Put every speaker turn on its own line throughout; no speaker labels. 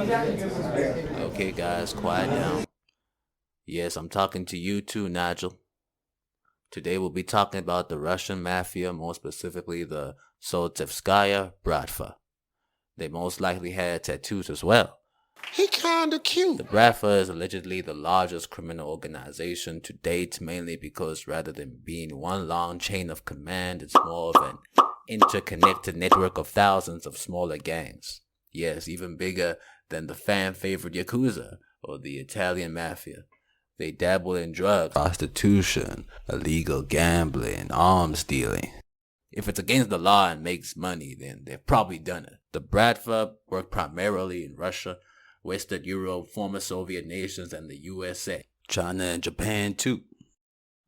Okay, guys, quiet down. Yes, I'm talking to you too, Nigel. Today we'll be talking about the Russian mafia, more specifically the Soltevskaya Bratva. They most likely had tattoos as well.
He kinda cute.
The Bratva is allegedly the largest criminal organization to date, mainly because rather than being one long chain of command, it's more of an interconnected network of thousands of smaller gangs. Yes, even bigger than the fan-favorite Yakuza or the Italian Mafia. They dabble in drugs, prostitution, illegal gambling, arms dealing. If it's against the law and makes money, then they've probably done it. The Bratva work primarily in Russia, Western Europe, former Soviet nations, and the USA. China and Japan too.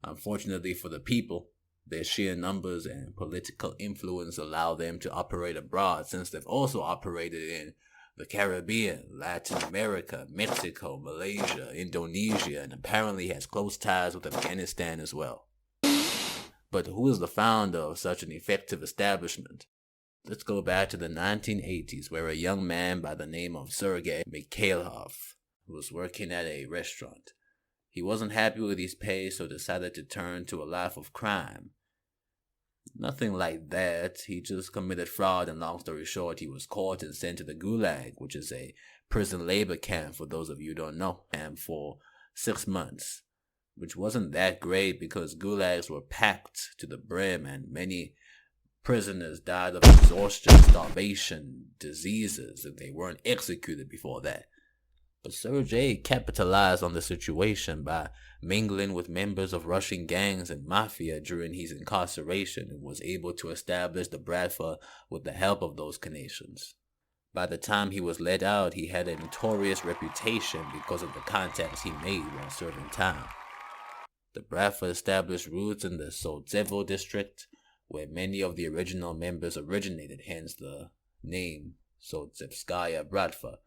Unfortunately for the people, their sheer numbers and political influence allow them to operate abroad, since they've also operated in the Caribbean, Latin America, Mexico, Malaysia, Indonesia, and apparently has close ties with Afghanistan as well. But who is the founder of such an effective establishment? Let's go back to the 1980s, where a young man by the name of Sergei Mikhailov was working at a restaurant. He wasn't happy with his pay, so decided to turn to a life of crime. Nothing like that. He just committed fraud, and long story short, he was caught and sent to the Gulag, which is a prison labor camp for those of you who don't know, and for 6 months, which wasn't that great because gulags were packed to the brim, and many prisoners died of exhaustion, starvation, diseases, and they weren't executed before that. But Sergei capitalized on the situation by mingling with members of Russian gangs and mafia during his incarceration, and was able to establish the Bratva with the help of those connections. By the time he was let out, he had a notorious reputation because of the contacts he made while serving time. The Bratva established roots in the Soltsevo district, where many of the original members originated, hence the name Soltevskaya Bratva.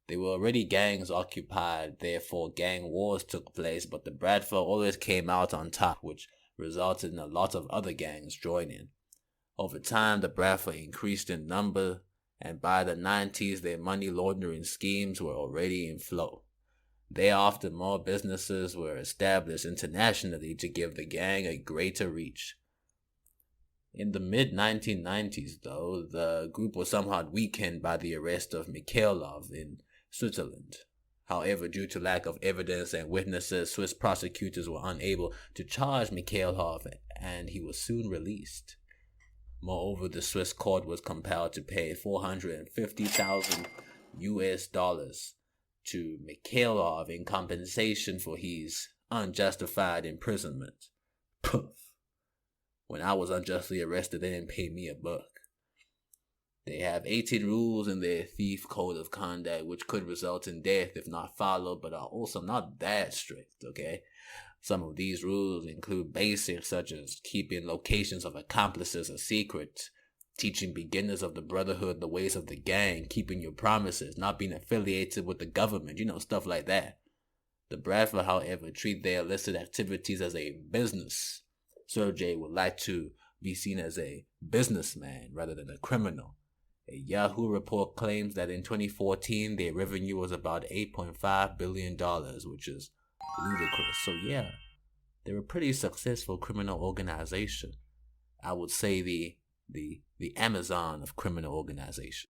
They were already gangs occupied, therefore gang wars took place, but the Bratva always came out on top, which resulted in a lot of other gangs joining. Over time, the Bratva increased in number, and by the 90s, their money laundering schemes were already in flow. Thereafter, more businesses were established internationally to give the gang a greater reach. In the mid-1990s, though, the group was somewhat weakened by the arrest of Mikhailov in Switzerland. However, due to lack of evidence and witnesses, Swiss prosecutors were unable to charge Mikhailov, and he was soon released. Moreover, the Swiss court was compelled to pay $450,000 to Mikhailov in compensation for his unjustified imprisonment. Poof. When I was unjustly arrested, they didn't pay me a buck. They have 18 rules in their thief code of conduct, which could result in death if not followed, but are also not that strict, okay? Some of these rules include basics such as keeping locations of accomplices a secret, teaching beginners of the brotherhood the ways of the gang, keeping your promises, not being affiliated with the government, stuff like that. The Bratva, however, treat their illicit activities as a business. Sergei would like to be seen as a businessman rather than a criminal. A Yahoo report claims that in 2014, their revenue was about $8.5 billion, which is ludicrous. So yeah, they're a pretty successful criminal organization. I would say the Amazon of criminal organization.